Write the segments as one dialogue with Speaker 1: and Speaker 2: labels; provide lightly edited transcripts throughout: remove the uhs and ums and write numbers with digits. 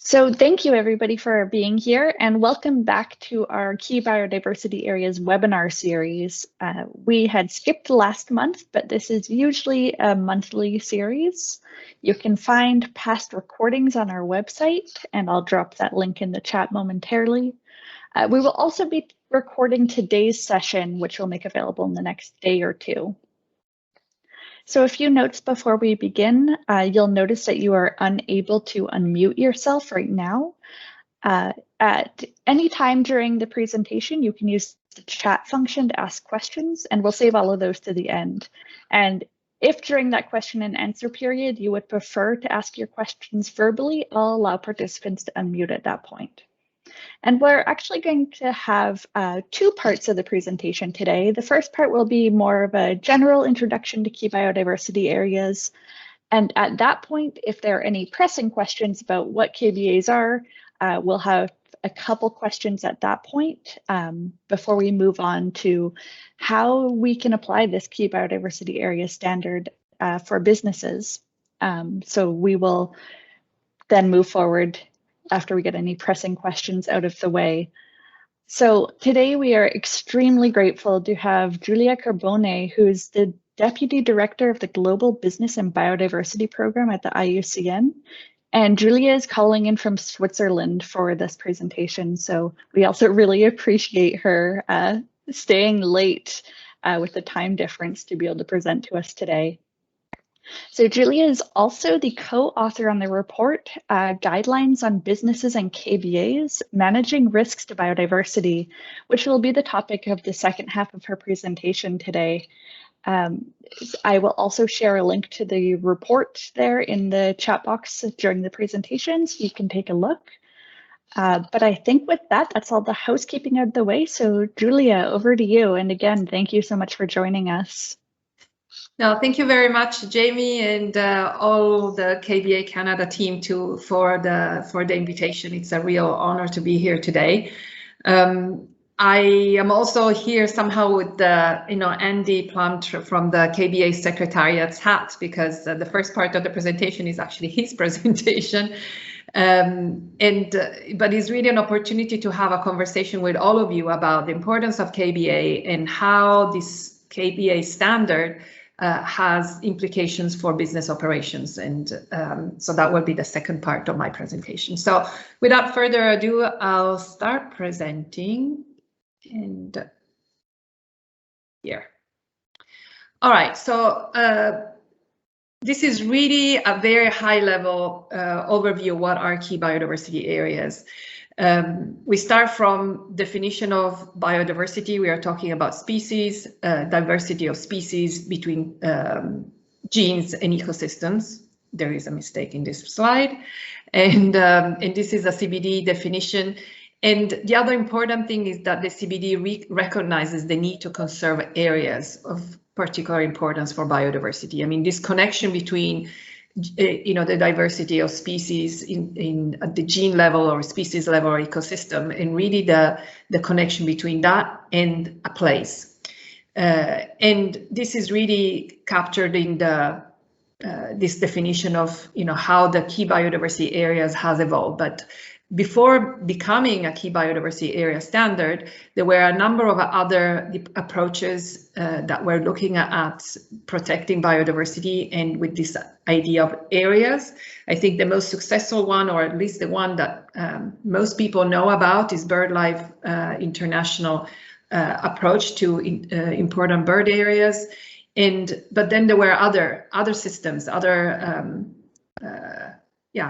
Speaker 1: So thank you everybody for being here and welcome back to our Key Biodiversity Areas webinar series. We had skipped last month, but this is usually a monthly series. You can find past recordings on our website, and I'll drop that link in the chat momentarily. We will also be recording today's session, which we'll make available in the next day or two. So a few notes before we begin. You'll notice that you are unable to unmute yourself right now. At any time during the presentation, you can use the chat function to ask questions, and we'll save all of those to the end. And if during that question and answer period, you would prefer to ask your questions verbally, I'll allow participants to unmute at that point. And we're actually going to have two parts of the presentation today. The first part will be more of a general introduction to key biodiversity areas. And at that point, if there are any pressing questions about what KBAs are, we'll have a couple questions at that point before we move on to how we can apply this key biodiversity area standard for businesses. So we will then move forward after we get any pressing questions out of the way. So today we are extremely grateful to have Giulia Carbone, who's the Deputy Director of the Global Business and Biodiversity Program at the IUCN. And Giulia is calling in from Switzerland for this presentation. So we also really appreciate her staying late with the time difference to be able to present to us today. So Giulia is also the co-author on the report, Guidelines on Businesses and KBAs, Managing Risks to Biodiversity, which will be the topic of the second half of her presentation today. I will also share a link to the report there in the chat box during the presentation, so you can take a look. But I think with that, that's all the housekeeping out of the way. So Giulia, over to you. And again, thank you so much for joining us.
Speaker 2: No, thank you very much, Jamie, and all the KBA Canada team for the invitation. It's a real honor to be here today. I am also here somehow with Andy Plumt from the KBA Secretariat's hat, because the first part of the presentation is actually his presentation. But it's really an opportunity to have a conversation with all of you about the importance of KBA and how this KBA standard has implications for business operations. And so that will be the second part of my presentation. So without further ado, I'll start presenting. And here. All right, so this is really a very high level overview of what are key biodiversity areas. We start from definition of biodiversity. We are talking about species, diversity of species between genes and ecosystems. There is a mistake in this slide. And this is a CBD definition. And the other important thing is that the CBD recognizes the need to conserve areas of particular importance for biodiversity. I mean, this connection between the diversity of species at the gene level or species level or ecosystem, and really the connection between that and a place. And this is really captured in this definition of how the key biodiversity areas has evolved. But before becoming a key biodiversity area standard, there were a number of other approaches that were looking at protecting biodiversity, and with this idea of areas. I think the most successful one, or at least the one that most people know about, is BirdLife International approach to important bird areas. But then there were other systems,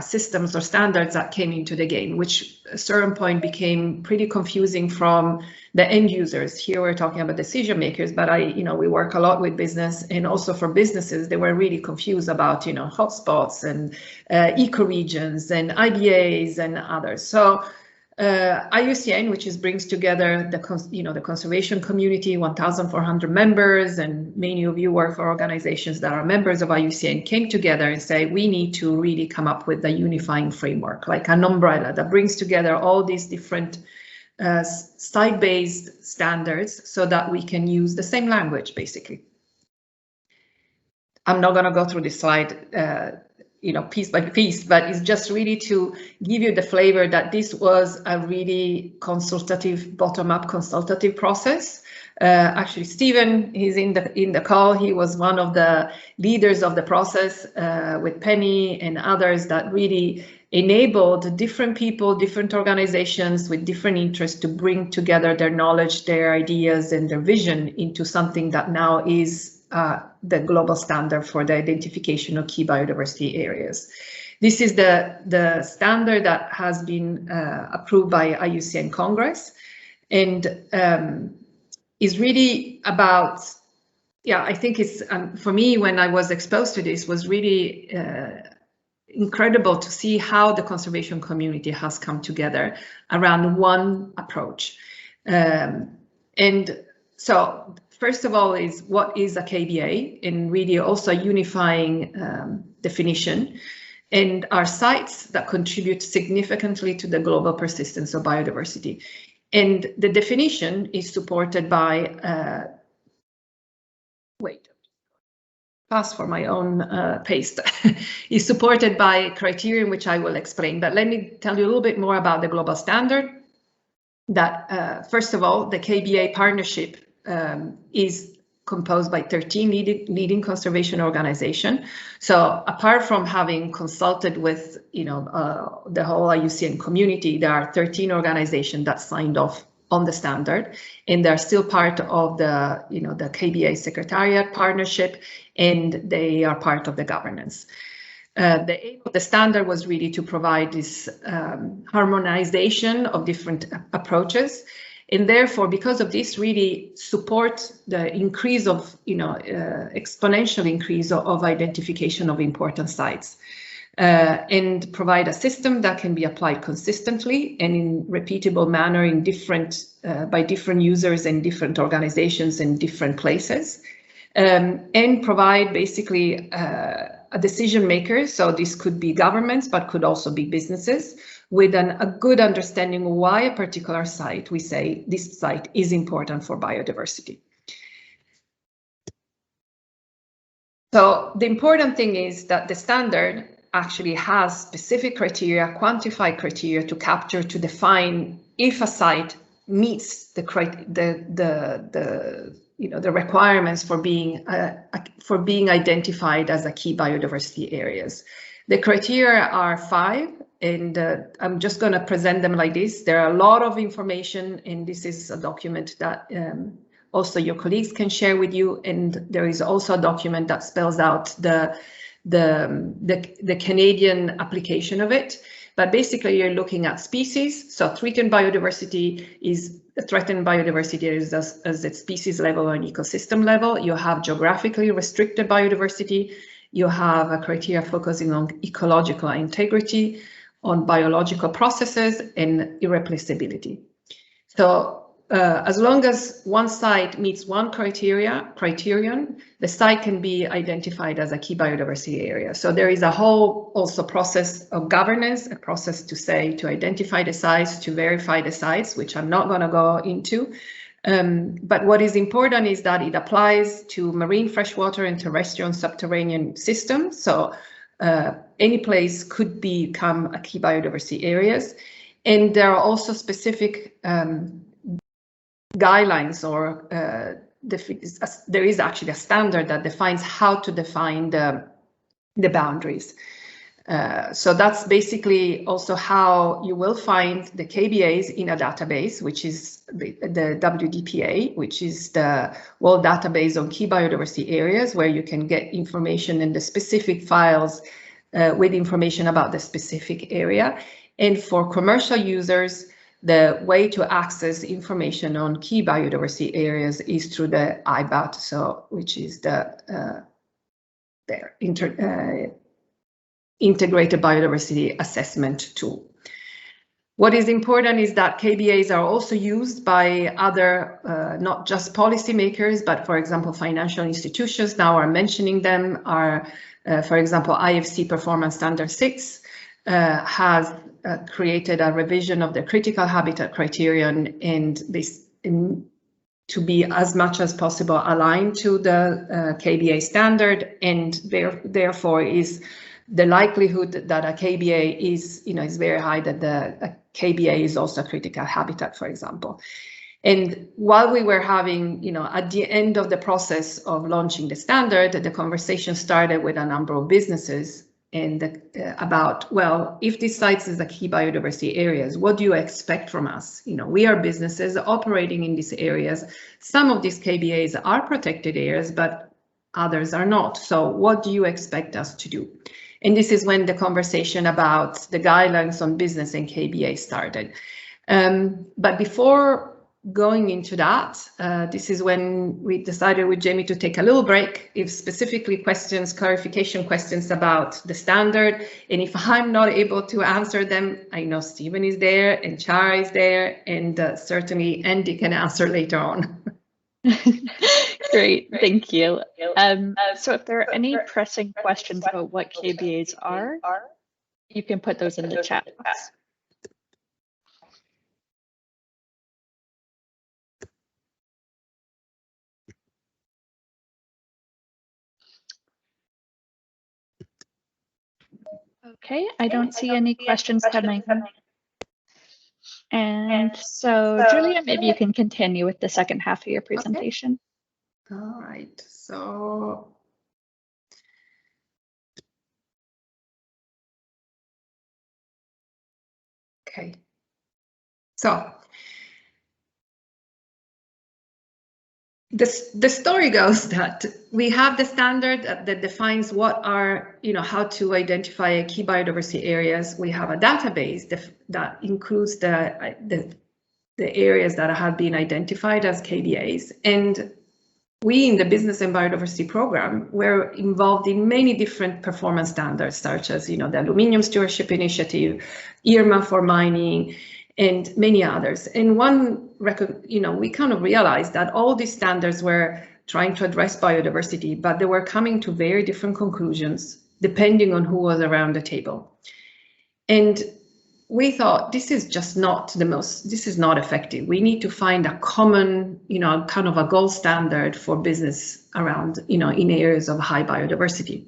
Speaker 2: systems or standards that came into the game, which at a certain point became pretty confusing from the end users. Here we're talking about decision makers, but we work a lot with business, and also for businesses, they were really confused about hotspots and ecoregions and IBAs and others. So IUCN, which brings together the conservation community, 1,400 members, and many of you work for organizations that are members of IUCN, came together and say we need to really come up with a unifying framework, like an umbrella that brings together all these different site-based standards so that we can use the same language, basically. I'm not going to go through this slide. piece by piece, but it's just really to give you the flavor that this was a really consultative, bottom-up consultative process. Actually, Stephen, he's in the call. He was one of the leaders of the process with Penny and others that really enabled different people, different organizations with different interests to bring together their knowledge, their ideas, and their vision into something that now is the global standard for the identification of key biodiversity areas. This is the standard that has been approved by IUCN Congress, and is really about, I think it's, for me, when I was exposed to this, was really incredible to see how the conservation community has come together around one approach. And so, first of all, is what is a KBA, and really also a unifying definition, and are sites that contribute significantly to the global persistence of biodiversity. And the definition is supported by, pass for my own paste, is supported by criteria which I will explain. But let me tell you a little bit more about the global standard. That first of all, the KBA partnership is composed by 13 leading conservation organizations. So apart from having consulted with the whole IUCN community, there are 13 organizations that signed off on the standard, and they're still part of the the KBA Secretariat partnership, and they are part of the governance. The aim of the standard was really to provide this harmonization of different approaches, and therefore, because of this, really support the increase of exponential increase of identification of important sites. And provide a system that can be applied consistently and in repeatable manner in by different users and different organizations in different places, and provide basically a decision maker. So this could be governments, but could also be businesses, with a good understanding of why a particular site, we say this site is important for biodiversity. So the important thing is that the standard actually has specific criteria, quantified criteria to capture, to define if a site meets the requirements for being identified as a key biodiversity areas. The criteria are 5, and I'm just going to present them like this. There are a lot of information, and this is a document that also your colleagues can share with you, and there is also a document that spells out the Canadian application of it. But basically, you're looking at species. So threatened biodiversity is at species level and ecosystem level. You have geographically restricted biodiversity. You have a criteria focusing on ecological integrity, on biological processes, and irreplaceability. So as long as one site meets one criterion, the site can be identified as a key biodiversity area. So there is a whole also process of governance, a process to identify the sites, to verify the sites, which I'm not going to go into. But what is important is that it applies to marine, freshwater, and terrestrial and subterranean systems. So any place could become a key biodiversity areas. And there are also specific guidelines, or there is actually a standard that defines how to define the boundaries. So that's basically also how you will find the KBAs in a database, which is the WDPA, which is the World Database on Key Biodiversity Areas, where you can get information in the specific files with information about the specific area. And for commercial users, the way to access information on key biodiversity areas is through the IBAT, so which is the Integrated Biodiversity Assessment Tool. What is important is that KBAs are also used by other, not just policymakers, but for example, financial institutions now are mentioning them. For example, IFC Performance Standard 6 has created a revision of the critical habitat criterion, and this to be as much as possible aligned to the KBA standard, and therefore is the likelihood that a KBA is, is very high that a KBA is also a critical habitat, for example. And while we were having, at the end of the process of launching the standard, the conversation started with a number of businesses and about, well, if this site is a key biodiversity areas, what do you expect from us? We are businesses operating in these areas. Some of these KBAs are protected areas, but others are not. So what do you expect us to do? And this is when the conversation about the guidelines on business and KBA started. But before going into that, this is when we decided with Jamie to take a little break, if specifically questions, clarification questions about the standard. And if I'm not able to answer them, I know Stephen is there and Chara is there, and certainly Andy can answer later on.
Speaker 1: Great, thank you. So if there are any pressing questions about what KBAs are, you can put those in the chat box. Okay, I don't see any questions coming. And so, Giulia, maybe you can continue with the second half of your presentation.
Speaker 2: Okay. All right, so. Okay, so the story goes that we have the standard that defines what are, how to identify key biodiversity areas. We have a database that includes the areas that have been identified as KBAs. And we in the Business and Biodiversity Program were involved in many different performance standards, such as, the Aluminium Stewardship Initiative, IRMA for mining, and many others. And we kind of realized that all these standards were trying to address biodiversity, but they were coming to very different conclusions depending on who was around the table. And we thought this is just not this is not effective. We need to find a common, kind of a gold standard for business around, in areas of high biodiversity.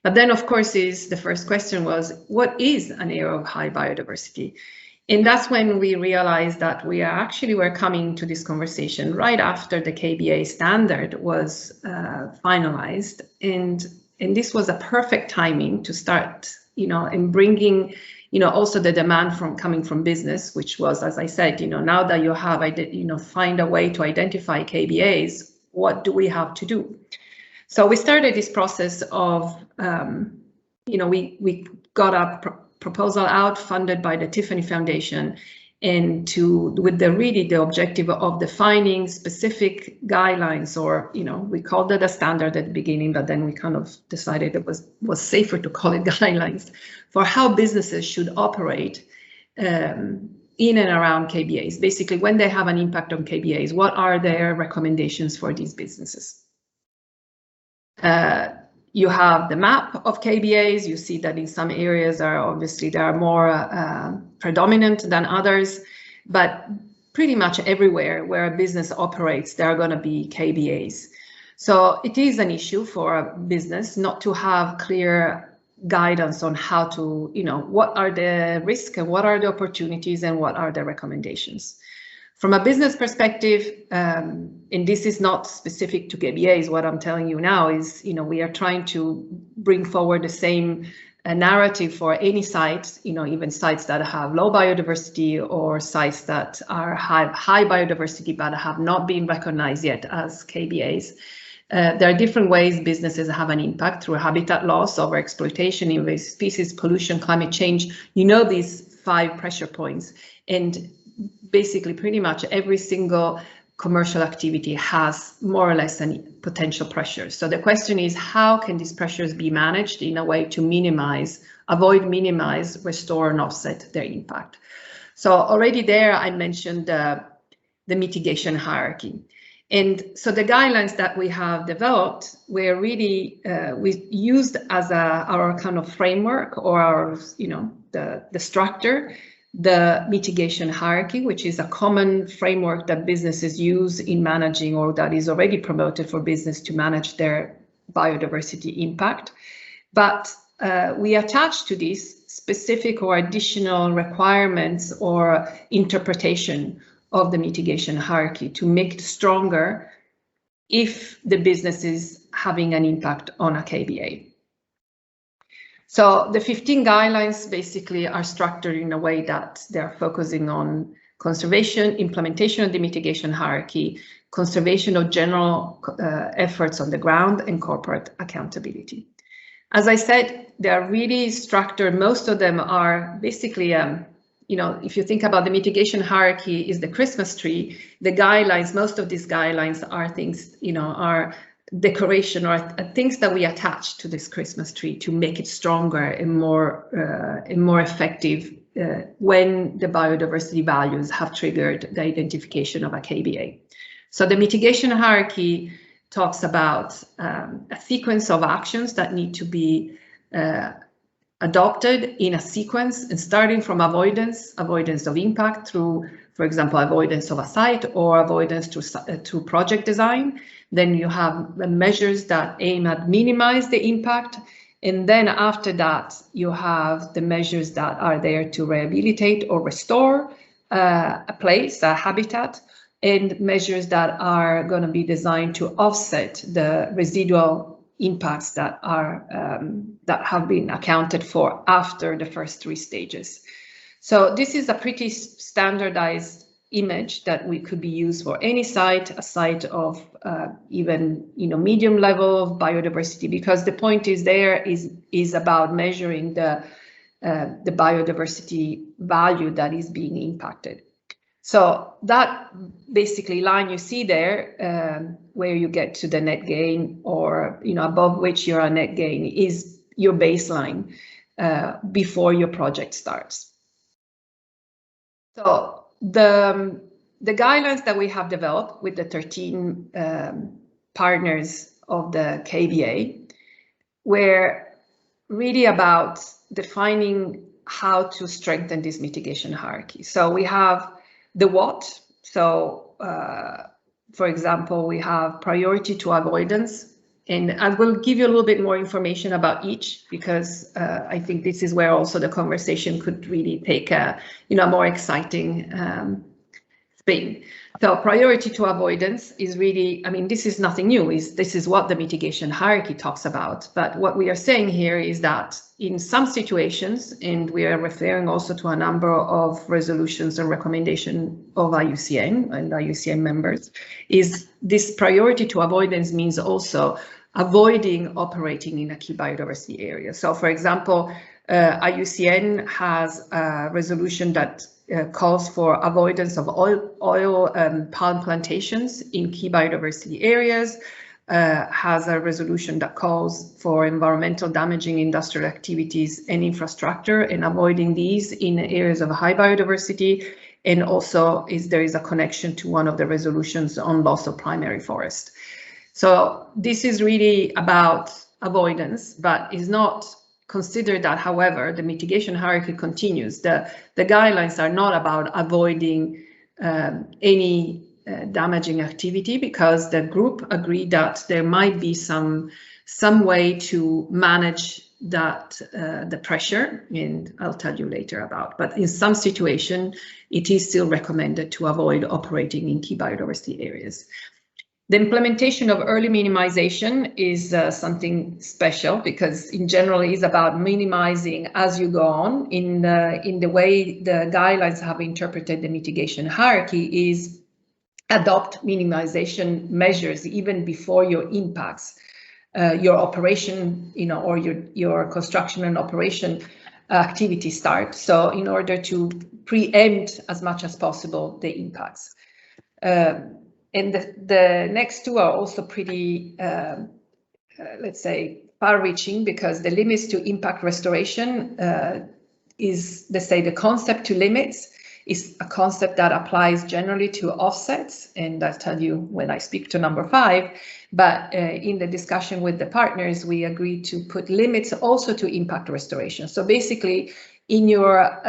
Speaker 2: But then, of course, the first question was, what is an area of high biodiversity? And that's when we realized that we were coming to this conversation right after the KBA standard was finalized. And this was a perfect timing to start, and bringing, also the demand coming from business, which was, as I said, now that you have, find a way to identify KBAs, what do we have to do? So we started this process of, we got a proposal out funded by the Tiffany Foundation, and with the objective of defining specific guidelines, or we called it a standard at the beginning, but then we kind of decided it was safer to call it guidelines for how businesses should operate in and around KBAs. Basically, when they have an impact on KBAs, what are their recommendations for these businesses? You have the map of KBAs. You see that in some areas they are more predominant than others, but pretty much everywhere where a business operates, there are going to be KBAs. So it is an issue for a business not to have clear guidance on how to, what are the risks and what are the opportunities and what are the recommendations. From a business perspective, and this is not specific to KBAs, what I'm telling you now is, we are trying to bring forward the same narrative for any site, even sites that have low biodiversity or sites that have high biodiversity but have not been recognized yet as KBAs. There are different ways businesses have an impact through habitat loss, overexploitation, invasive species, pollution, climate change. These 5 pressure points, and basically pretty much every single commercial activity has more or less any potential pressures. So the question is, how can these pressures be managed in a way to avoid, minimize, restore, and offset their impact? So already there, I mentioned the mitigation hierarchy. And so the guidelines that we have developed were really, we used as our kind of framework, or our, the structure, the mitigation hierarchy, which is a common framework that businesses use in managing, or that is already promoted for business to manage their biodiversity impact. But we attach to this specific or additional requirements or interpretation of the mitigation hierarchy to make it stronger if the business is having an impact on a KBA. So the 15 guidelines basically are structured in a way that they're focusing on conservation, implementation of the mitigation hierarchy, conservation of general efforts on the ground, and corporate accountability. As I said, they are really structured. Most of them are basically, if you think about the mitigation hierarchy is the Christmas tree, the guidelines, most of these guidelines are things, are decoration or things that we attach to this Christmas tree to make it stronger and more effective when the biodiversity values have triggered the identification of a KBA. So the mitigation hierarchy talks about a sequence of actions that need to be adopted in a sequence, and starting from avoidance of impact through, for example, avoidance of a site or avoidance to project design. Then you have the measures that aim at minimize the impact. And then after that, you have the measures that are there to rehabilitate or restore a place, a habitat, and measures that are going to be designed to offset the residual impacts that are that have been accounted for after the first 3 stages. So this is a pretty standardized image that we could be used for any site, a site of even medium level of biodiversity, because the point is there is about measuring the biodiversity value that is being impacted. So that basically line you see there, where you get to the net gain, or above which you're a net gain, is your baseline before your project starts. So the guidelines that we have developed with the 13 partners of the KBA were really about defining how to strengthen this mitigation hierarchy. So we have the what. So, for example, we have priority to avoidance, and I will give you a little bit more information about each, because I think this is where also the conversation could really take a more exciting spin. So priority to avoidance is really, this is nothing new. This is what the mitigation hierarchy talks about. But what we are saying here is that in some situations, and we are referring also to a number of resolutions and recommendations of IUCN and IUCN members, is this priority to avoidance means also avoiding operating in a key biodiversity area. So, for example, IUCN has a resolution that calls for avoidance of oil palm plantations in key biodiversity areas, has a resolution that calls for environmental damaging industrial activities and infrastructure and avoiding these in areas of high biodiversity. And also there is a connection to one of the resolutions on loss of primary forest. So this is really about avoidance, but is not considered that, however, the mitigation hierarchy continues. The guidelines are not about avoiding any damaging activity, because the group agreed that there might be some way to manage that the pressure, and I'll tell you later about. But in some situation, it is still recommended to avoid operating in key biodiversity areas. The implementation of early minimization is something special, because in general it is about minimizing as you go on. In the way the guidelines have interpreted the mitigation hierarchy is adopt minimization measures even before your impacts, your operation, or your construction and operation activity start. So in order to preempt as much as possible the impacts. And the next two are also pretty, let's say, far-reaching, because the limits to impact restoration is, let's say, the concept to limits is a concept that applies generally to offsets, and I'll tell you when I speak to number 5. But in the discussion with the partners, we agreed to put limits also to impact restoration. So basically, in your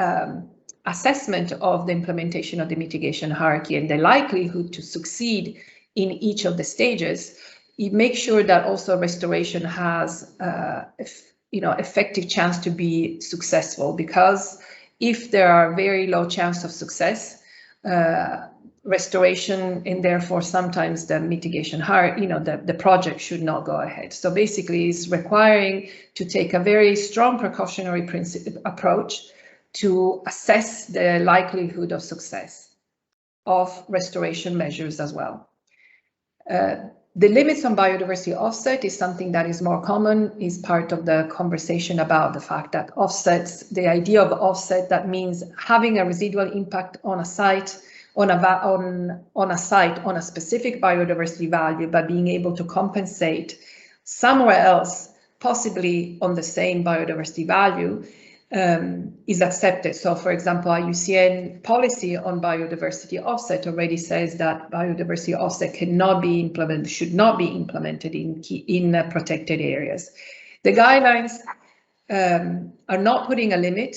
Speaker 2: assessment of the implementation of the mitigation hierarchy and the likelihood to succeed in each of the stages, you make sure that also restoration has effective chance to be successful, because if there are very low chance of success, restoration and therefore sometimes the mitigation the project should not go ahead. So basically it's requiring to take a very strong precautionary approach to assess the likelihood of success of restoration measures as well. The limits on biodiversity offset is something that is more common, is part of the conversation about the fact that offsets, the idea of offset, that means having a residual impact on a site, on a specific biodiversity value, but being able to compensate somewhere else, possibly on the same biodiversity value, is accepted. So, for example, IUCN policy on biodiversity offset already says that biodiversity offset cannot be implemented, should not be implemented in protected areas. The guidelines are not putting a limit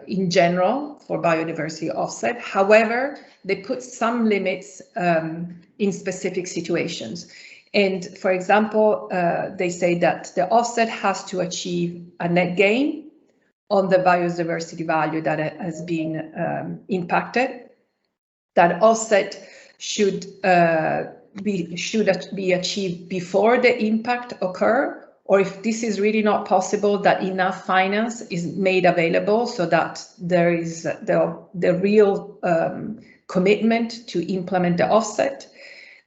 Speaker 2: in general for biodiversity offset. However, they put some limits in specific situations. And for example, they say that the offset has to achieve a net gain on the biodiversity value that has been impacted. That offset should be achieved before the impact occur, or if this is really not possible, that enough finance is made available so that there is the real commitment to implement the offset.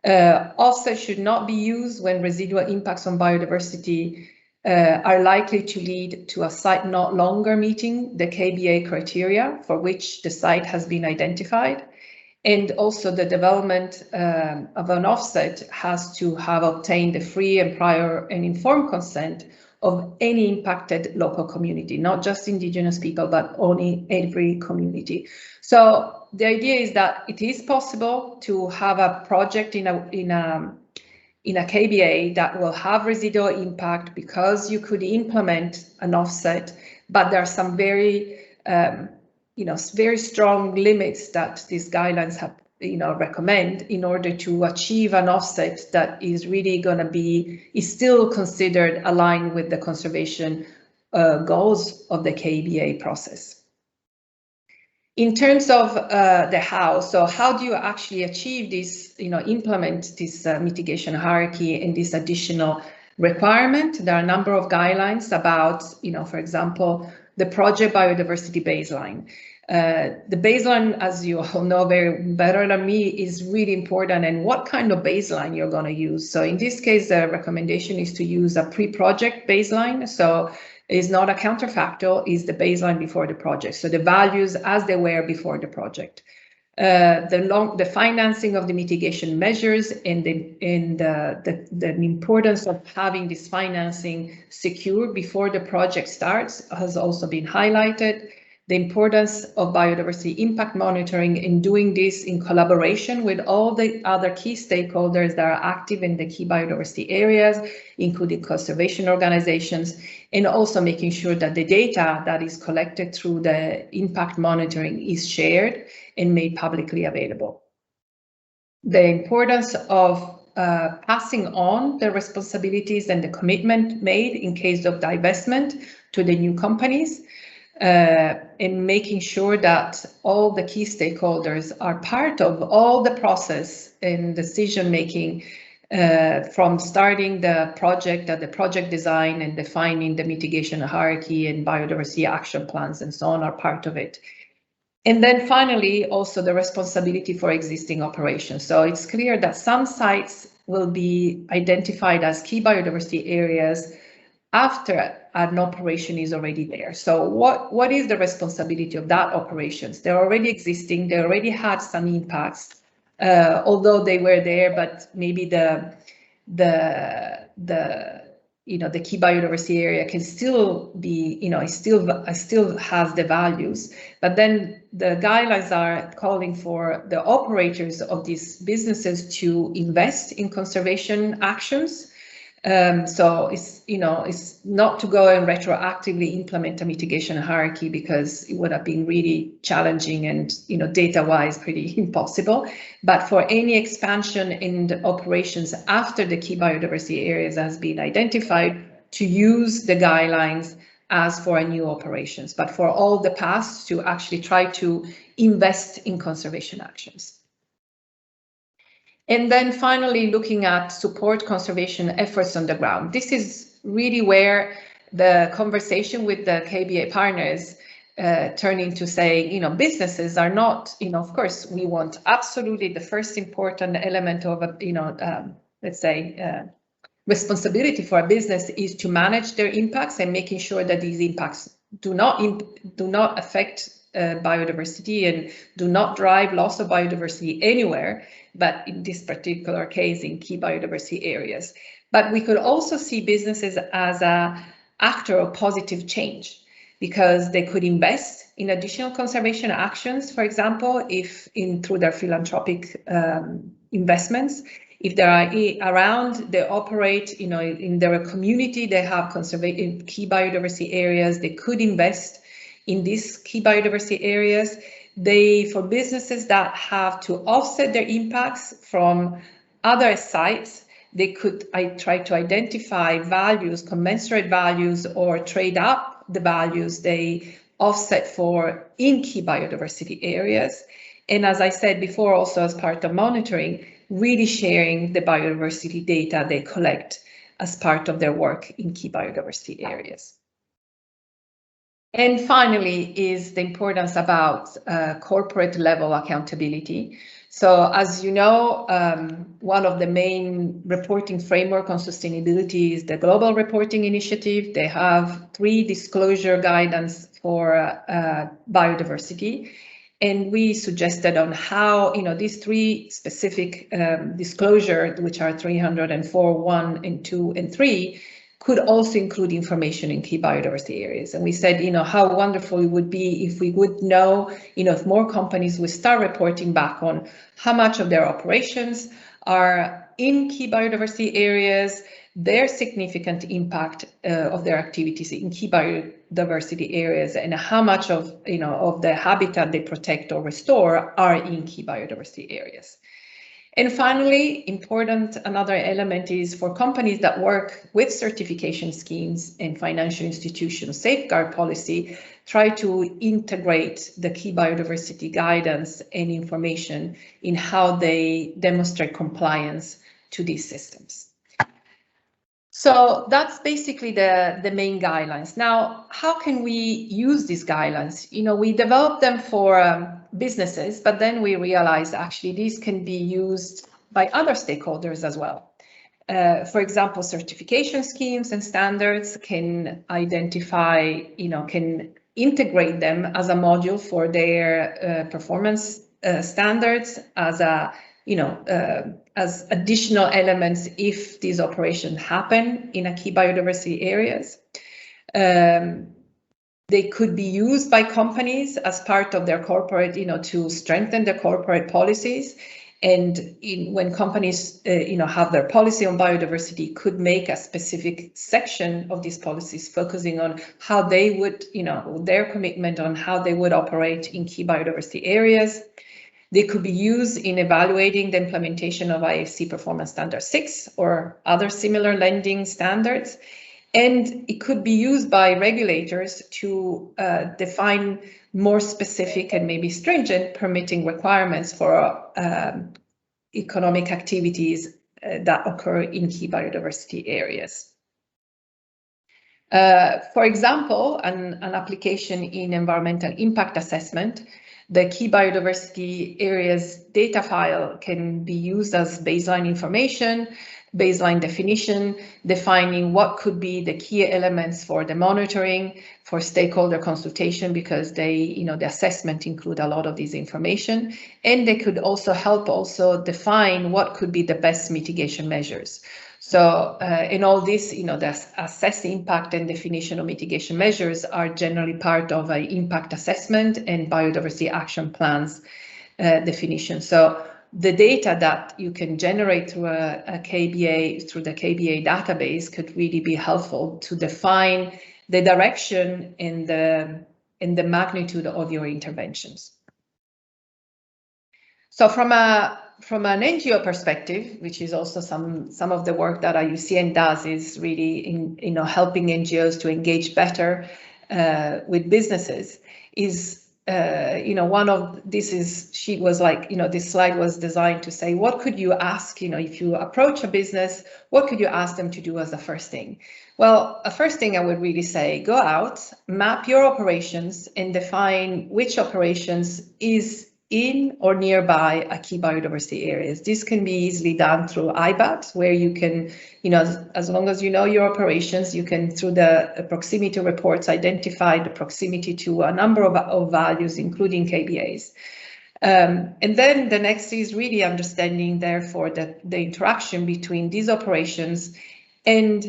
Speaker 2: Offset should not be used when residual impacts on biodiversity are likely to lead to a site not longer meeting the KBA criteria for which the site has been identified. And also the development of an offset has to have obtained the free and prior and informed consent of any impacted local community, not just indigenous people, but only every community. So the idea is that it is possible to have a project in a KBA that will have residual impact because you could implement an offset, but there are some very very strong limits that these guidelines have, recommend in order to achieve an offset that is really going to is still considered aligned with the conservation goals of the KBA process. In terms of the how, so how do you actually achieve this, implement this mitigation hierarchy and this additional requirement? There are a number of guidelines about, for example, the project biodiversity baseline. The baseline, as you all know better than me, is really important, and what kind of baseline you're going to use. So in this case, the recommendation is to use a pre-project baseline. So it's not a counterfactual, is the baseline before the project. So the values as they were before the project. The financing of the mitigation measures and the importance of having this financing secure before the project starts has also been highlighted. The importance of biodiversity impact monitoring and doing this in collaboration with all the other key stakeholders that are active in the key biodiversity areas, including conservation organizations, and also making sure that the data that is collected through the impact monitoring is shared and made publicly available. The importance of passing on the responsibilities and the commitment made in case of divestment to the new companies, and making sure that all the key stakeholders are part of all the process and decision making from starting the project at the project design and defining the mitigation hierarchy and biodiversity action plans and so on are part of it. And then finally, also the responsibility for existing operations. So it's clear that some sites will be identified as key biodiversity areas after an operation is already there. So what is the responsibility of that operations? They're already existing, they already had some impacts, although they were there, but maybe the key biodiversity area can still be, it still has the values. But then the guidelines are calling for the operators of these businesses to invest in conservation actions. So it's not to go and retroactively implement a mitigation hierarchy because it would have been really challenging and data-wise pretty impossible. But for any expansion in the operations after the key biodiversity areas has been identified, to use the guidelines as for new operations, but for all the past to actually try to invest in conservation actions. And then finally, looking at support conservation efforts on the ground. This is really where the conversation with the KBA partners turn into saying, businesses are not, of course, we want absolutely the first important element of, let's say, responsibility for a business is to manage their impacts and making sure that these impacts do not affect biodiversity and do not drive loss of biodiversity anywhere, but in this particular case in key biodiversity areas. But we could also see businesses as an actor of positive change, because they could invest in additional conservation actions, for example, through their philanthropic investments. If they are around, they operate, in their community, they have in key biodiversity areas, they could invest in these key biodiversity areas. For businesses that have to offset their impacts from other sites, they could try to identify values, commensurate values, or trade up the values they offset for in key biodiversity areas. And as I said before, also as part of monitoring, really sharing the biodiversity data they collect as part of their work in key biodiversity areas. And finally is the importance about corporate level accountability. So as you know, one of the main reporting framework on sustainability is the Global Reporting Initiative. They have 3 disclosure guidance for biodiversity. And we suggested on how, these 3 specific disclosures, which are 304, 1 and 2 and 3, could also include information in key biodiversity areas. And we said, how wonderful it would be if we would know, if more companies would start reporting back on how much of their operations are in key biodiversity areas, their significant impact of their activities in key biodiversity areas, and how much of the habitat they protect or restore are in key biodiversity areas. And finally, another element is for companies that work with certification schemes and financial institutions safeguard policy, try to integrate the key biodiversity guidance and information in how they demonstrate compliance to these systems. So that's basically the main guidelines. Now, how can we use these guidelines? We developed them for businesses, but then we realized actually these can be used by other stakeholders as well. For example, certification schemes and standards can identify, can integrate them as a module for their performance standards as additional elements if these operations happen in a key biodiversity areas. They could be used by companies as part of their corporate, to strengthen their corporate policies. And when companies, have their policy on biodiversity, could make a specific section of these policies focusing on how they would, their commitment on how they would operate in key biodiversity areas. They could be used in evaluating the implementation of IFC Performance Standard 6 or other similar lending standards. And it could be used by regulators to define more specific and maybe stringent permitting requirements for economic activities that occur in key biodiversity areas. For example, an application in environmental impact assessment, the key biodiversity areas data file can be used as baseline information, baseline definition, defining what could be the key elements for the monitoring, for stakeholder consultation, because the assessment include a lot of this information. And they could also help define what could be the best mitigation measures. So in all this, the assess impact and definition of mitigation measures are generally part of an impact assessment and biodiversity action plans definition. So the data that you can generate through a KBA, through the KBA database, could really be helpful to define the direction and the magnitude of your interventions. So from an NGO perspective, which is also some of the work that IUCN does, is really in helping NGOs to engage better with businesses. Is one of she was like, this slide was designed to say, what could you ask, if you approach a business, what could you ask them to do as the first thing? Well, a first thing I would really say, go out, map your operations and define which operations is in or nearby a key biodiversity areas. This can be easily done through IBAT, where you can, as long as you know your operations, you can, through the proximity reports, identify the proximity to a number of values, including KBAs. And then the next is really understanding, therefore, that the interaction between these operations and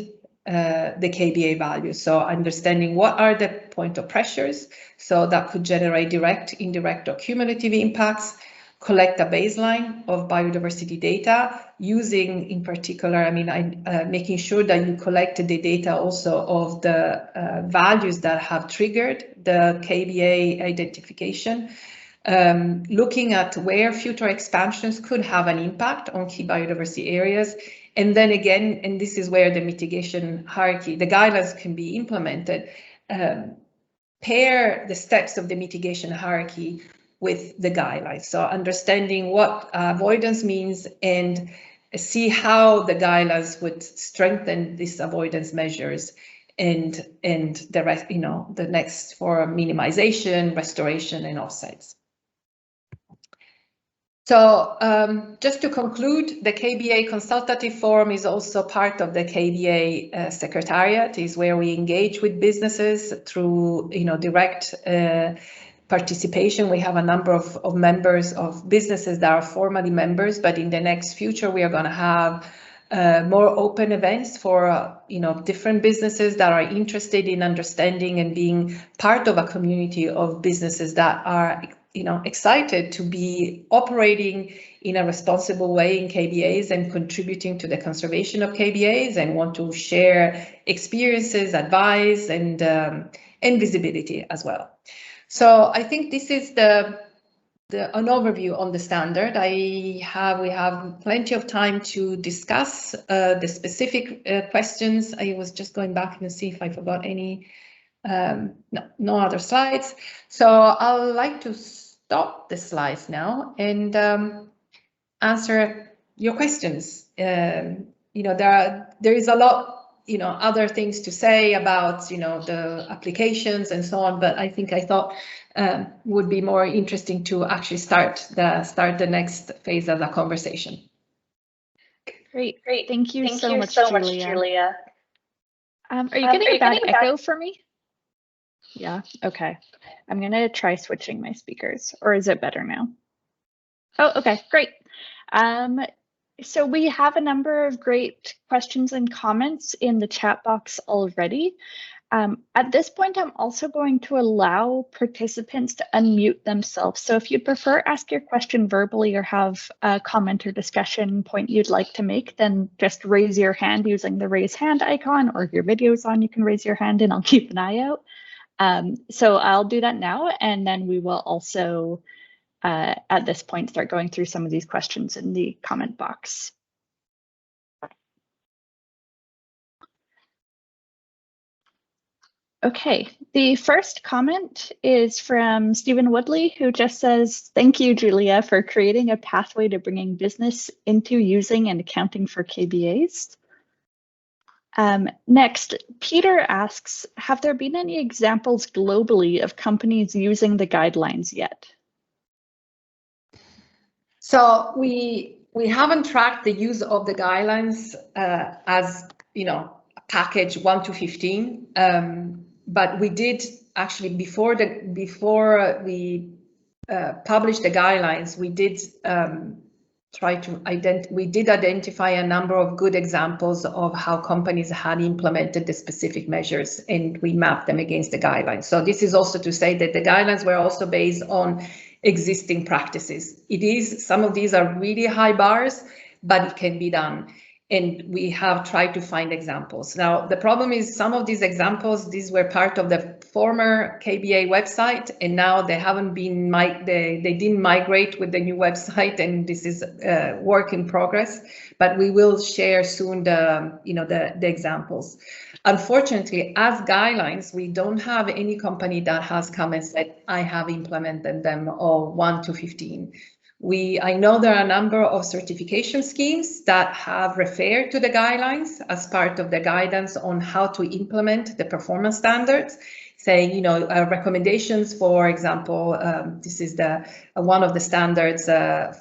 Speaker 2: the KBA values. So understanding what are the point of pressures, so that could generate direct, indirect, or cumulative impacts, collect a baseline of biodiversity data, using in particular, making sure that you collect the data also of the values that have triggered the KBA identification, looking at where future expansions could have an impact on key biodiversity areas. And then again, and this is where the mitigation hierarchy, the guidelines can be implemented, pair the steps of the mitigation hierarchy with the guidelines. So understanding what avoidance means and see how the guidelines would strengthen these avoidance measures and the rest, the next for minimization, restoration, and offsets. So just to conclude, the KBA Consultative Forum is also part of the KBA Secretariat, is where we engage with businesses through direct participation. We have a number of members of businesses that are formally members, but in the next future we are going to have more open events for different businesses that are interested in understanding and being part of a community of businesses that are excited to be operating in a responsible way in KBAs and contributing to the conservation of KBAs, and want to share experiences, advice, and visibility as well. So I think this is an overview on the standard. We have plenty of time to discuss the specific questions. I was just going back and see if I forgot any. No other slides. So I'd like to stop the slides now and answer your questions. There is a lot, other things to say about, the applications and so on, but I thought would be more interesting to actually start the next phase of the conversation.
Speaker 1: Great. Thank you so much, Giulia. Are you getting a bad echo for me? Yeah, okay. I'm going to try switching my speakers, or is it better now? Oh, okay, great. So we have a number of great questions and comments in the chat box already. At this point, I'm also going to allow participants to unmute themselves. So if you'd prefer ask your question verbally or have a comment or discussion point you'd like to make, then just raise your hand using the raise hand icon, or if your video is on, you can raise your hand and I'll keep an eye out. So I'll do that now, and then we will also, at this point, start going through some of these questions in the comment box. Okay, the first comment is from Stephen Woodley, who just says, "Thank you, Giulia, for creating a pathway to bringing business into using and accounting for KBAs." Next, Peter asks, have there been any examples globally of companies using the guidelines yet?
Speaker 2: So we haven't tracked the use of the guidelines as package 1 to 15, but we did actually before we published the guidelines, we did identify a number of good examples of how companies had implemented the specific measures, and we mapped them against the guidelines. So this is also to say that the guidelines were also based on existing practices. Some of these are really high bars, but it can be done. And we have tried to find examples. Now, the problem is some of these examples, these were part of the former KBA website, and now they haven't been, they didn't migrate with the new website, and this is a work in progress, but we will share soon the examples. Unfortunately, as guidelines, we don't have any company that has come and said, I have implemented them all 1 to 15. I know there are a number of certification schemes that have referred to the guidelines as part of the guidance on how to implement the performance standards, saying, recommendations, for example, this is one of the standards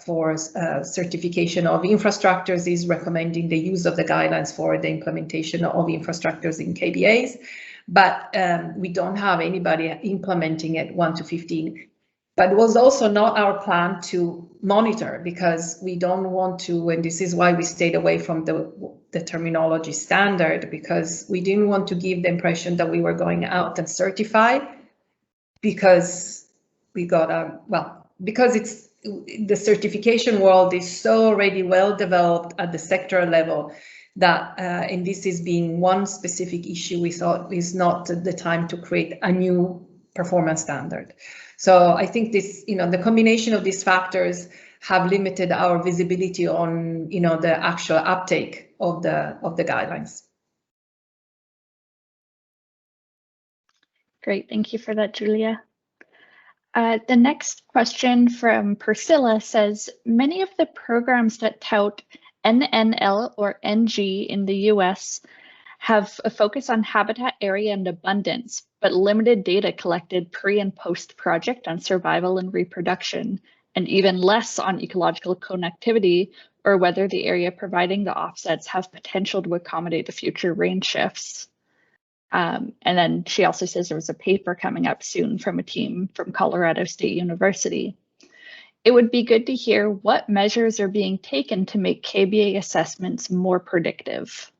Speaker 2: for certification of infrastructures is recommending the use of the guidelines for the implementation of infrastructures in KBAs, but we don't have anybody implementing it 1 to 15. But it was also not our plan to monitor, because we don't want to, and this is why we stayed away from the terminology standard, because we didn't want to give the impression that we were going out and certify, because we got because it's the certification world is so already well developed at the sector level that, and this is being one specific issue, we thought is not the time to create a new performance standard. So I think this, the combination of these factors have limited our visibility on, the actual uptake of the guidelines.
Speaker 1: Great, thank you for that, Giulia. The next question from Priscilla says, many of the programs that tout NNL or NG in the US have a focus on habitat area and abundance, but limited data collected pre and post project on survival and reproduction, and even less on ecological connectivity or whether the area providing the offsets have potential to accommodate the future range shifts. And then she also says there was a paper coming up soon from a team from Colorado State University. It would be good to hear what measures are being taken to make KBA assessments more predictive.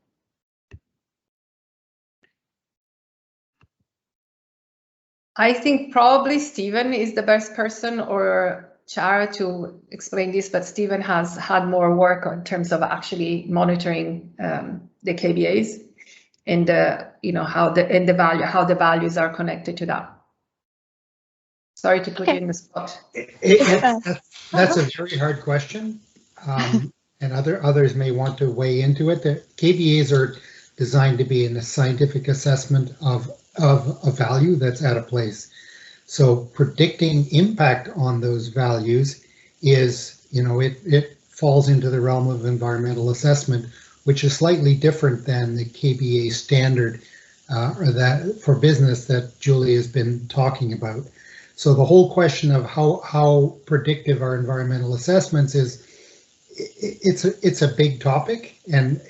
Speaker 2: I think probably Stephen is the best person, or Chara, to explain this, but Stephen has had more work in terms of actually monitoring the KBAs and how the values are connected to that. Sorry to put you in the spot.
Speaker 3: That's a very hard question, and others may want to weigh into it. The KBAs are designed to be in a scientific assessment of a value that's at a place. So predicting impact on those values is, it falls into the realm of environmental assessment, which is slightly different than the KBA standard or that for business that Julie has been talking about. So the whole question of how predictive are environmental assessments is, it's a big topic, and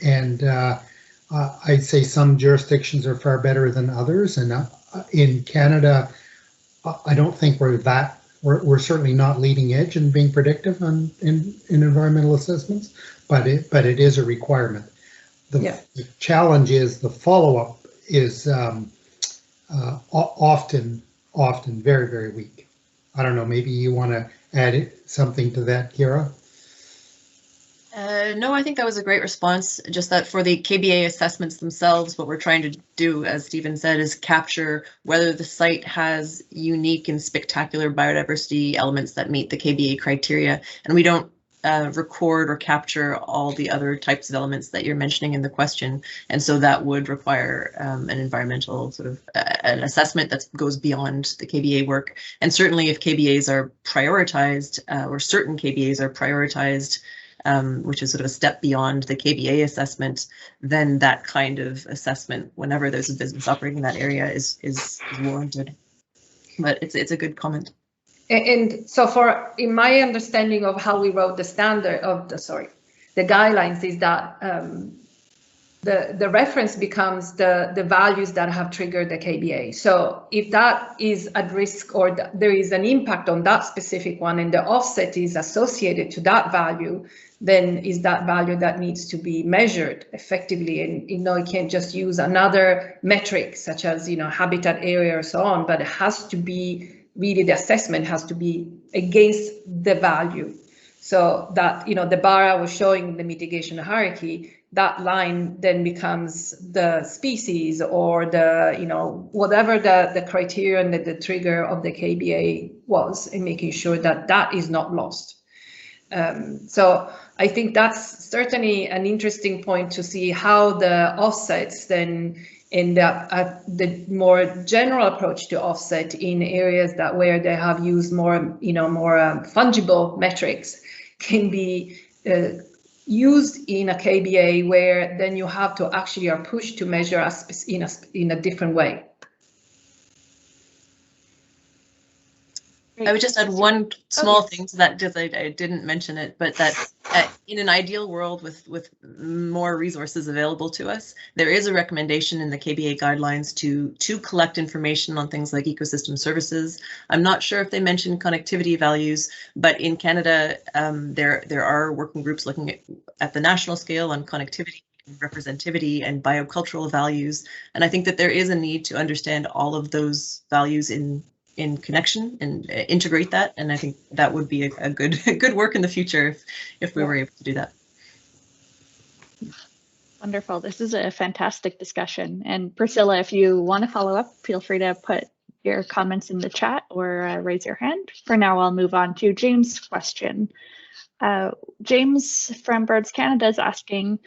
Speaker 3: I'd say some jurisdictions are far better than others, and in Canada, I don't think we're certainly not leading edge in being predictive in environmental assessments, but it is a requirement. The challenge is the follow-up is often very, very weak. I don't know, maybe you want to add something to that, Kira?
Speaker 4: No, I think that was a great response. Just that for the KBA assessments themselves, what we're trying to do, as Stephen said, is capture whether the site has unique and spectacular biodiversity elements that meet the KBA criteria. And we don't record or capture all the other types of elements that you're mentioning in the question. And so that would require an environmental sort of an assessment that goes beyond the KBA work. And certainly if KBAs are prioritized or certain KBAs are prioritized, which is sort of a step beyond the KBA assessment, then that kind of assessment, whenever there's a business operating in that area, is warranted. But it's a good comment.
Speaker 2: And so in my understanding of how we wrote the standard of the guidelines is that the reference becomes the values that have triggered the KBA. So if that is at risk or there is an impact on that specific one and the offset is associated to that value, then is that value that needs to be measured effectively. And you can't just use another metric such as habitat area or so on, but it has to be really, the assessment has to be against the value. So that, the bar I was showing the mitigation hierarchy, that line then becomes the species or the, whatever the criterion that the trigger of the KBA was, in making sure that that is not lost. So I think that's certainly an interesting point to see how the offsets then end up at the more general approach to offset in areas that where they have used more, more fungible metrics can be used in a KBA, where then you have to actually are pushed to measure in a different way.
Speaker 4: I would just add one small thing to that, because I didn't mention it, but that in an ideal world with more resources available to us, there is a recommendation in the KBA guidelines to collect information on things like ecosystem services. I'm not sure if they mention connectivity values, but in Canada, there are working groups looking at the national scale on connectivity, representativity, and biocultural values. And I think that there is a need to understand all of those values in connection and integrate that, and I think that would be a good work in the future if we were able to do that.
Speaker 1: Wonderful. This is a fantastic discussion. And Priscilla, if you want to follow up, feel free to put your comments in the chat or raise your hand. For now, I'll move on to James' question. James from Birds Canada is asking,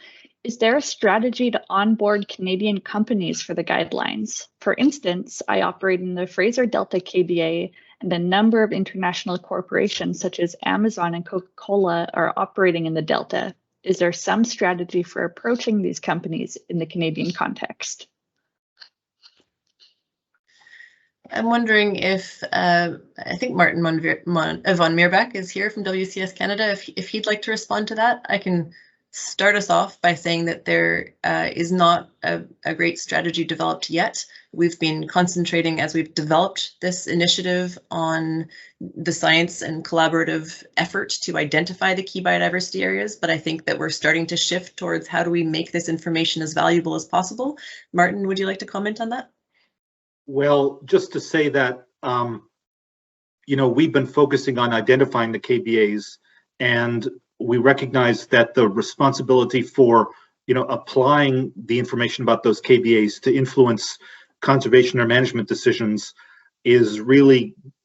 Speaker 1: is there a strategy to onboard Canadian companies for the guidelines? For instance, I operate in the Fraser Delta KBA, and a number of international corporations such as Amazon and Coca-Cola are operating in the Delta. Is there some strategy for approaching these companies in the Canadian context?
Speaker 4: I'm wondering if, I think Martin von Meerbach is here from WCS Canada. If he'd like to respond to that, I can start us off by saying that there is not a great strategy developed yet. We've been concentrating, as we've developed this initiative, on the science and collaborative effort to identify the key biodiversity areas, but I think that we're starting to shift towards how do we make this information as valuable as possible. Martin, would you like to comment on that?
Speaker 5: Well, just to say that, we've been focusing on identifying the KBAs, and we recognize that the responsibility for, applying the information about those KBAs to influence conservation or management decisions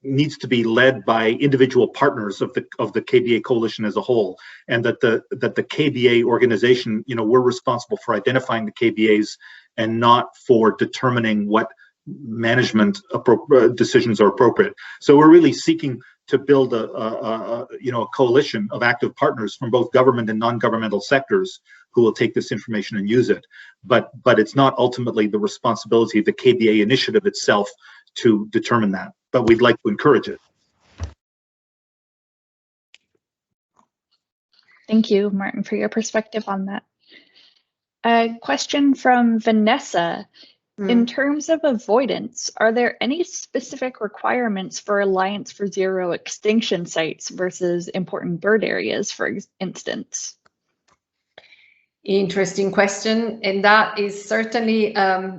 Speaker 5: needs to be led by individual partners of the KBA coalition as a whole, and that the KBA organization, we're responsible for identifying the KBAs and not for determining what management decisions are appropriate. So we're really seeking to build a coalition of active partners from both government and non-governmental sectors who will take this information and use it. But it's not ultimately the responsibility of the KBA initiative itself to determine that, but we'd like to encourage it.
Speaker 1: Thank you, Martin, for your perspective on that. A question from Vanessa. In terms of avoidance, are there any specific requirements for Alliance for Zero extinction sites versus important bird areas, for instance?
Speaker 2: Interesting question, and that is certainly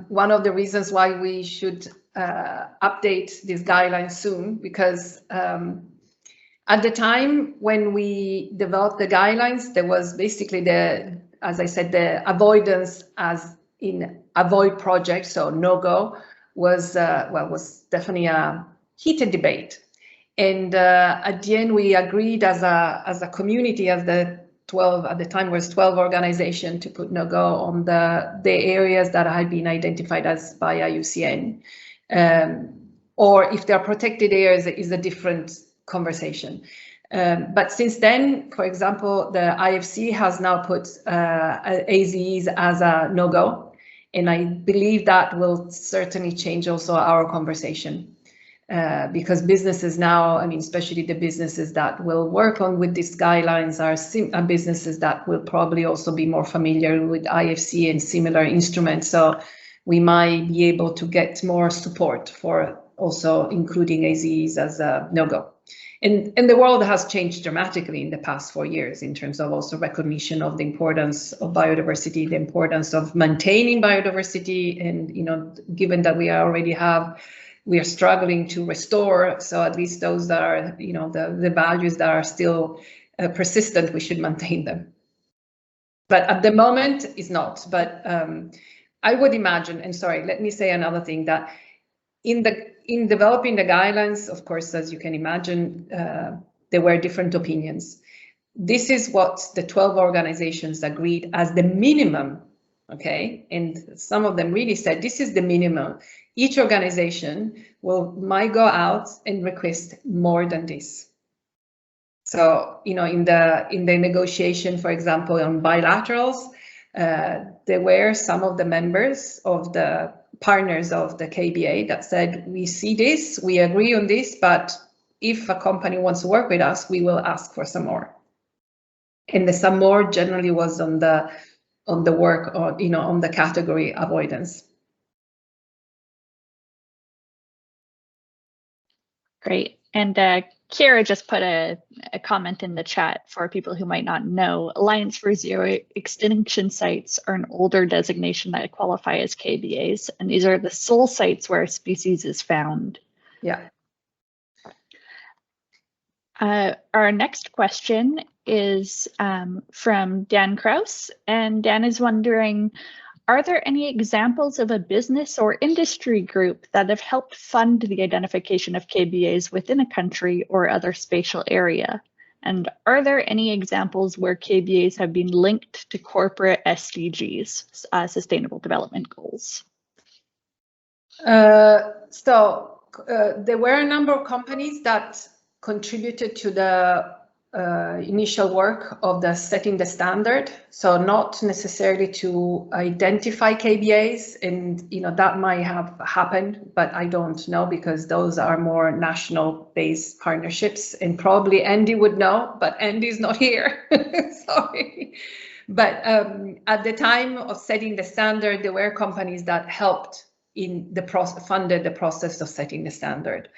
Speaker 2: one of the reasons why we should update these guidelines soon, because at the time when we developed the guidelines, there was basically as I said, the avoidance as in avoid project, so no-go, was definitely a heated debate. And at the end, we agreed as a community, as the 12, at the time was 12 organizations, to put no-go on the areas that had been identified as by IUCN. Or if they're protected areas, is a different conversation. But since then, for example, the IFC has now put AZEs as a no-go. And I believe that will certainly change also our conversation, because businesses now, especially the businesses that will work on with these guidelines are businesses that will probably also be more familiar with IFC and similar instruments. So we might be able to get more support for also including AZEs as a no-go. And the world has changed dramatically in the past 4 years in terms of also recognition of the importance of biodiversity, the importance of maintaining biodiversity, and given that we are struggling to restore, so at least those that are the values that are still persistent, we should maintain them. But at the moment, it's not. But I would imagine, and sorry, let me say another thing, that in developing the guidelines, of course, as you can imagine, there were different opinions. This is what the 12 organizations agreed as the minimum, okay? And some of them really said, this is the minimum. Each organization might go out and request more than this. So, you know, in the negotiation, for example, on bilaterals, there were some of the members of the partners of the KBA that said, we see this, we agree on this, but if a company wants to work with us, we will ask for some more. And the some more generally was on the work, or, you know, on the category avoidance.
Speaker 1: Great. And Kira just put a comment in the chat for people who might not know. Alliance for Zero Extinction sites are an older designation that qualify as KBAs, and these are the sole sites where a species is found.
Speaker 2: Yeah.
Speaker 1: Our next question is from Dan Kraus, and Dan is wondering, are there any examples of a business or industry group that have helped fund the identification of KBAs within a country or other spatial area? And are there any examples where KBAs have been linked to corporate SDGs, Sustainable Development Goals?
Speaker 2: There were a number of companies that contributed to the initial work of the setting the standard, so not necessarily to identify KBAs, and you know that might have happened, but I don't know because those are more national-based partnerships, and probably Andy would know, but Andy's not here. Sorry. But at the time of setting the standard, there were companies that helped in the funded the process of setting the standard.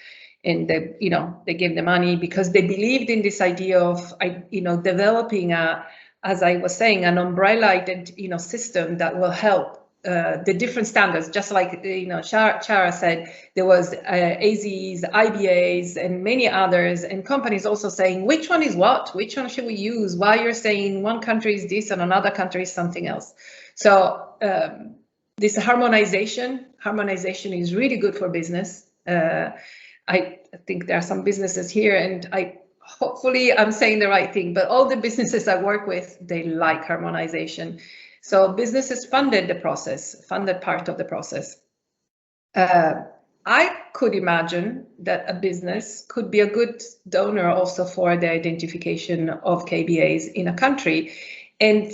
Speaker 2: And they, you know, they gave the money because they believed in this idea of, you know, developing as I was saying, an umbrella, you know, system that will help the different standards. Just like, you know, Chara said, there was AZs, IBAs, and many others, and companies also saying which one is what, which one should we use? Why you're saying one country is this and another country is something else. So this harmonization is really good for business. I think there are some businesses here, and hopefully I'm saying the right thing, but all the businesses I work with, they like harmonization. So businesses funded part of the process. I could imagine that a business could be a good donor also for the identification of KBAs in a country. And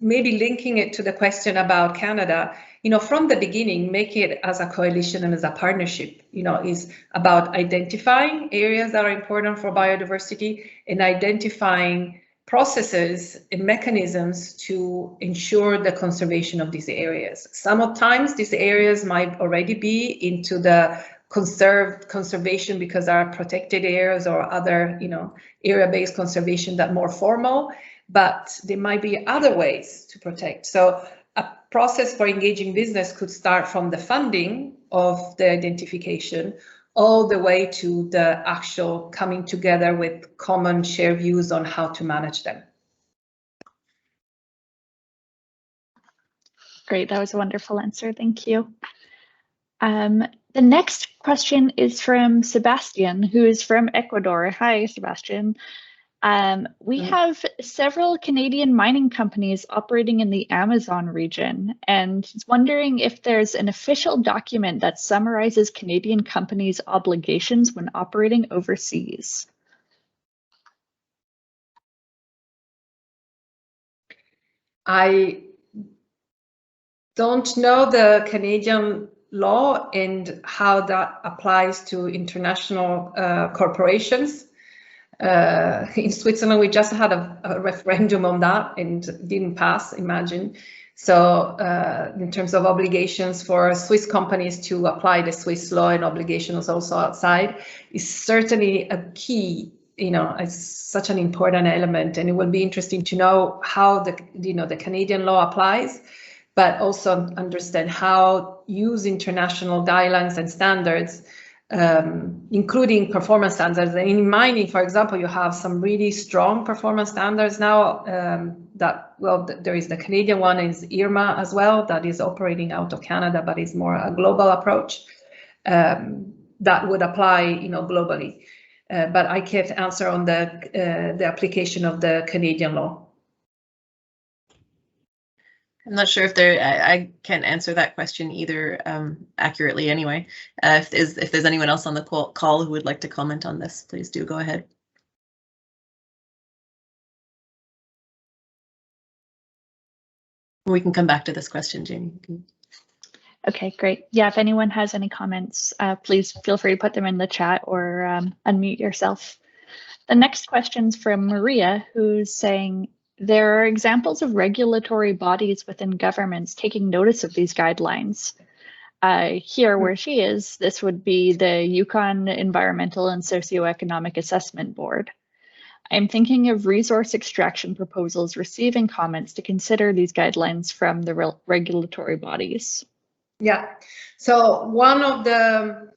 Speaker 2: maybe linking it to the question about Canada, you know, from the beginning, make it as a coalition and as a partnership, you know, is about identifying areas that are important for biodiversity and identifying processes and mechanisms to ensure the conservation of these areas. Sometimes these areas might already be into the conservation because there are protected areas or other, you know, area-based conservation that more formal, but there might be other ways to protect. So a process for engaging business could start from the funding of the identification all the way to the actual coming together with common shared views on how to manage them.
Speaker 1: Great, that was a wonderful answer, thank you. The next question is from Sebastian, who is from Ecuador. Hi, Sebastian. We have several Canadian mining companies operating in the Amazon region, and he's wondering if there's an official document that summarizes Canadian companies' obligations when operating overseas.
Speaker 2: I don't know the Canadian law and how that applies to international corporations. In Switzerland, we just had a referendum on that and didn't pass, imagine. So in terms of obligations for Swiss companies to apply the Swiss law and obligations also outside is certainly a key, you know, it's such an important element, and it will be interesting to know how the Canadian law applies, but also understand how use international guidelines and standards including performance standards. And in mining, for example, you have some really strong performance standards now there is the Canadian one, is IRMA as well, that is operating out of Canada, but it's more a global approach that would apply, globally. But I can't answer on the application of the Canadian law.
Speaker 4: I'm not sure if I can't answer that question either accurately anyway. If there's anyone else on the call who would like to comment on this, please do go ahead. We can come back to this question, Jamie.
Speaker 1: Okay, great. Yeah, if anyone has any comments, please feel free to put them in the chat or unmute yourself. The next question's from Maria, who's saying, there are examples of regulatory bodies within governments taking notice of these guidelines. Here where she is, this would be the Yukon Environmental and Socioeconomic Assessment Board. I'm thinking of resource extraction proposals receiving comments to consider these guidelines from the regulatory bodies.
Speaker 2: Yeah, so one of the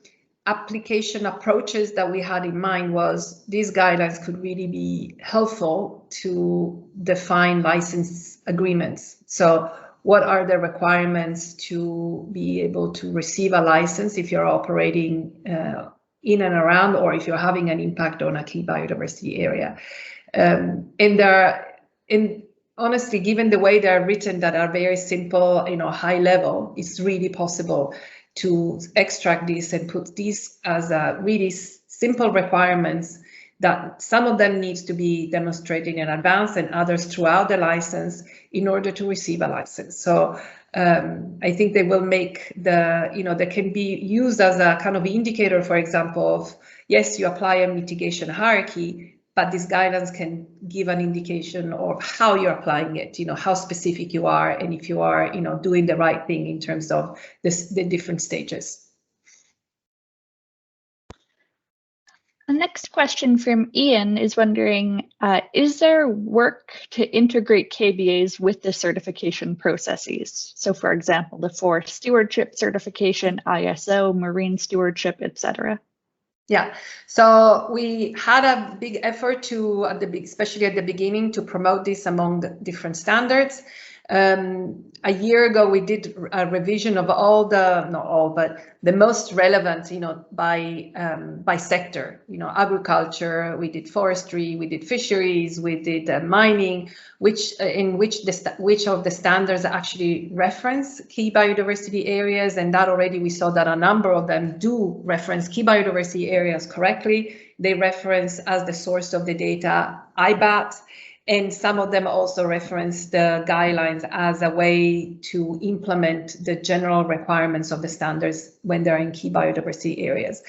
Speaker 2: application approaches that we had in mind was these guidelines could really be helpful to define license agreements. So what are the requirements to be able to receive a license if you're operating in and around, or if you're having an impact on a key biodiversity area? Honestly, given the way they're written, that are very simple, high level, it's really possible to extract this and put these as a really simple requirements that some of them needs to be demonstrated in advance and others throughout the license in order to receive a license. So I think they will make they can be used as a kind of indicator, for example, of, yes, you apply a mitigation hierarchy, but these guidelines can give an indication of how you're applying it, how specific you are, and if you are, doing the right thing in terms of the different stages.
Speaker 1: The next question from Ian is wondering, is there work to integrate KBAs with the certification processes? So for example, the forest stewardship certification, ISO, marine stewardship, etc.
Speaker 2: Yeah, so we had a big effort to, especially at the beginning, to promote this among the different standards. A year ago, we did a revision of all not all, but the most relevant, by sector. Agriculture, we did forestry, we did fisheries, we did mining, which of the standards actually reference key biodiversity areas, and that already we saw that a number of them do reference key biodiversity areas correctly. They reference as the source of the data IBAT. And some of them also reference the guidelines as a way to implement the general requirements of the standards when they're in key biodiversity areas.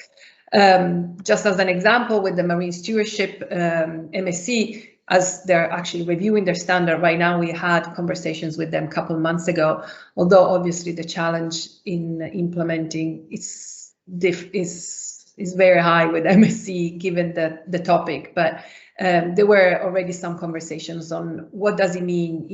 Speaker 2: Just as an example, with the marine stewardship MSC, as they're actually reviewing their standard right now, we had conversations with them a couple of months ago, although obviously the challenge in implementing is very high with MSC given the topic, but there were already some conversations on what does it mean,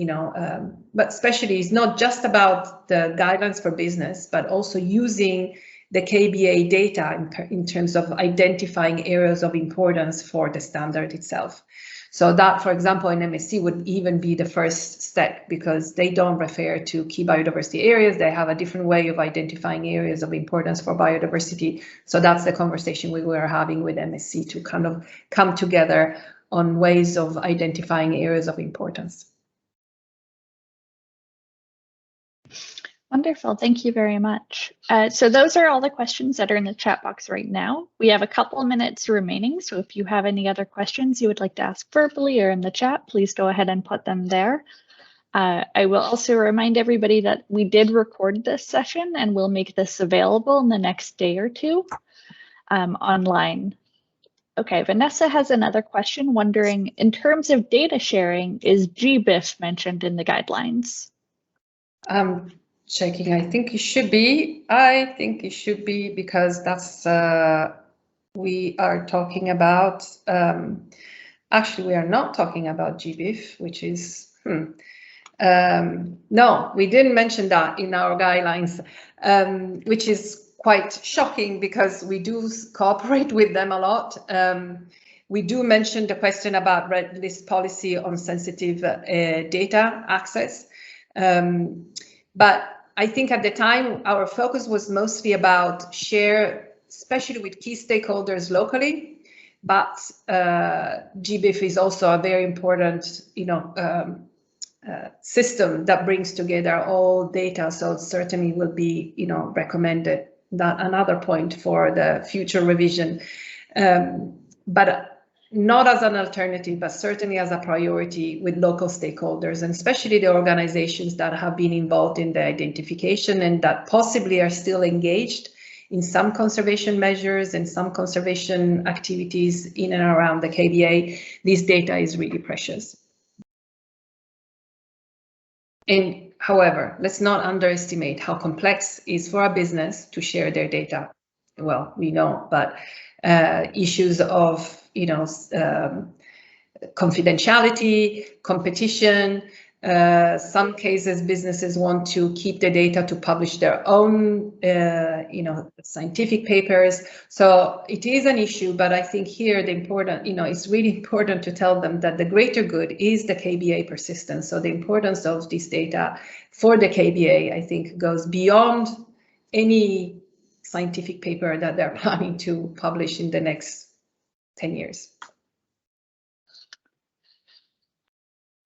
Speaker 2: but especially it's not just about the guidelines for business, but also using the KBA data in terms of identifying areas of importance for the standard itself. So that, for example, in MSC would even be the first step, because they don't refer to key biodiversity areas. They have a different way of identifying areas of importance for biodiversity. So that's the conversation we were having with MSC to kind of come together on ways of identifying areas of importance.
Speaker 1: Wonderful, thank you very much. So those are all the questions that are in the chat box right now. We have a couple of minutes remaining, so if you have any other questions you would like to ask verbally or in the chat, please go ahead and put them there. I will also remind everybody that we did record this session and we'll make this available in the next day or two online. Okay, Vanessa has another question wondering, in terms of data sharing, is GBIF mentioned in the guidelines?
Speaker 2: Checking, I think it should be. I think it should be, because that's we are talking about. Actually, we are not talking about GBIF, which is no, we didn't mention that in our guidelines, which is quite shocking because we do cooperate with them a lot. We do mention the question about red list policy on sensitive data access. But I think at the time, our focus was mostly about share, especially with key stakeholders locally. But GBIF is also a very important, system that brings together all data. So it certainly will be, recommended. That another point for the future revision, but not as an alternative, but certainly as a priority with local stakeholders, and especially the organizations that have been involved in the identification and that possibly are still engaged in some conservation measures and some conservation activities in and around the KBA. This data is really precious. And however, let's not underestimate how complex it is for a business to share their data. Well, we know, but issues of confidentiality, competition. Some cases, businesses want to keep the data to publish their own, scientific papers. So it is an issue, but I think here the important, it's really important to tell them that the greater good is the KBA persistence. So the importance of this data for the KBA, I think, goes beyond any scientific paper that they're planning to publish in the next 10 years.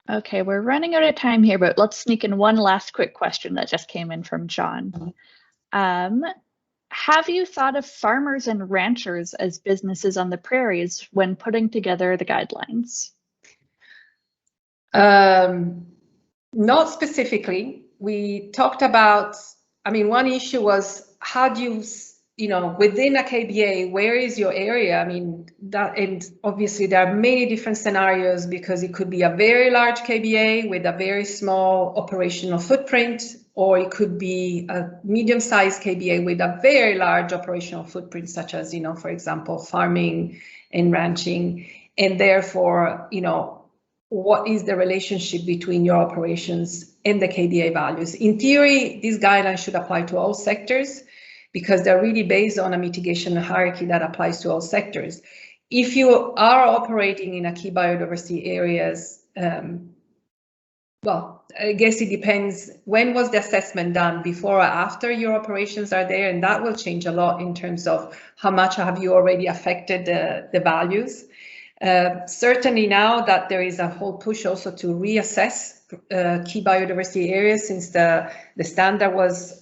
Speaker 1: Okay, we're running out of time here, but let's sneak in one last quick question that just came in from John. Have you thought of farmers and ranchers as businesses on the prairies when putting together the guidelines?
Speaker 2: Not specifically. We talked about, one issue was how do you, within a KBA, where is your area? And obviously there are many different scenarios because it could be a very large KBA with a very small operational footprint, or it could be a medium-sized KBA with a very large operational footprint, such as, for example, farming and ranching. And therefore, what is the relationship between your operations and the KBA values? In theory, these guidelines should apply to all sectors, because they're really based on a mitigation hierarchy that applies to all sectors. If you are operating in a key biodiversity areas, well, I guess it depends. When was the assessment done, before or after your operations are there? And that will change a lot in terms of how much have you already affected the values. Certainly now that there is a whole push also to reassess key biodiversity areas since the standard was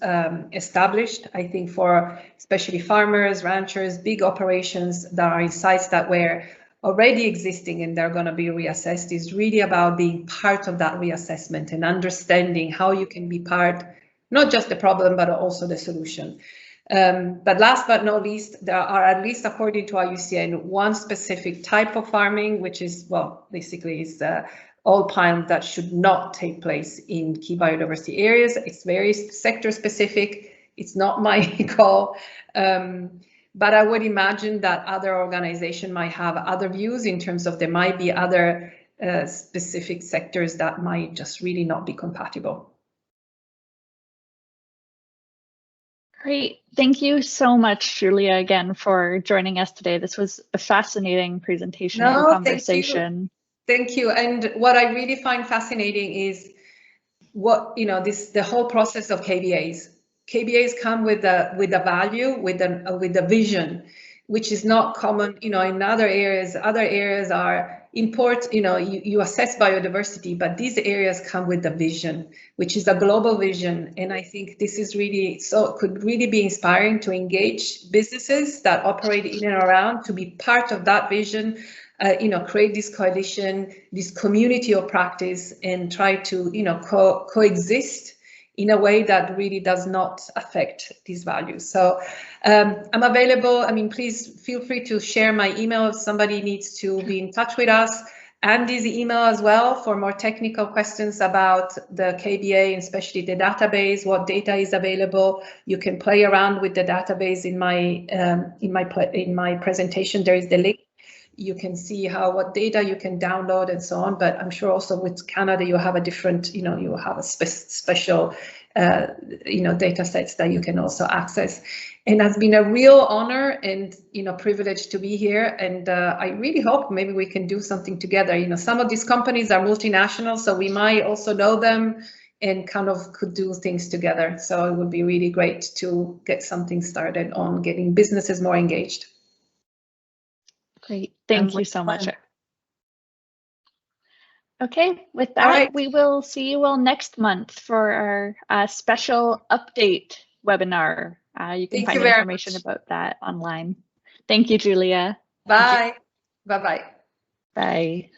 Speaker 2: established, I think for especially farmers, ranchers, big operations that are in sites that were already existing and they're going to be reassessed, is really about being part of that reassessment and understanding how you can be part, not just the problem, but also the solution. But last but not least, there are, at least according to IUCN, one specific type of farming, which is, well, basically is all palm that should not take place in key biodiversity areas. It's very sector specific. It's not my call. But I would imagine that other organizations might have other views in terms of there might be other specific sectors that might just really not be compatible.
Speaker 1: Great. Thank you so much, Giulia, again, for joining us today. This was a fascinating presentation and conversation.
Speaker 2: Thank you. And what I really find fascinating is what, the whole process of KBAs. KBAs come with a value, with a vision, which is not common, in other areas. Other areas are you assess biodiversity, but these areas come with a vision, which is a global vision. And I think this is really, could really be inspiring to engage businesses that operate in and around to be part of that vision, create this coalition, this community of practice, and try to, coexist in a way that really does not affect these values. So I'm available. Please feel free to share my email if somebody needs to be in touch with us. Andy's email as well for more technical questions about the KBA, and especially the database, what data is available. You can play around with the database in my presentation. There is the link. You can see what data you can download and so on. But I'm sure also with Canada, you have a different, you have a special data sets that you can also access. And it's been a real honor and privilege to be here. And I really hope maybe we can do something together. Some of these companies are multinational, so we might also know them and kind of could do things together. So it would be really great to get something started on getting businesses more engaged.
Speaker 1: Great, thank you so much.
Speaker 4: Fun.
Speaker 1: Okay, with that, we will see you all next month for our special update webinar. You can find information about that online. Thank you, Giulia.
Speaker 2: Bye. Bye-bye.
Speaker 1: Bye.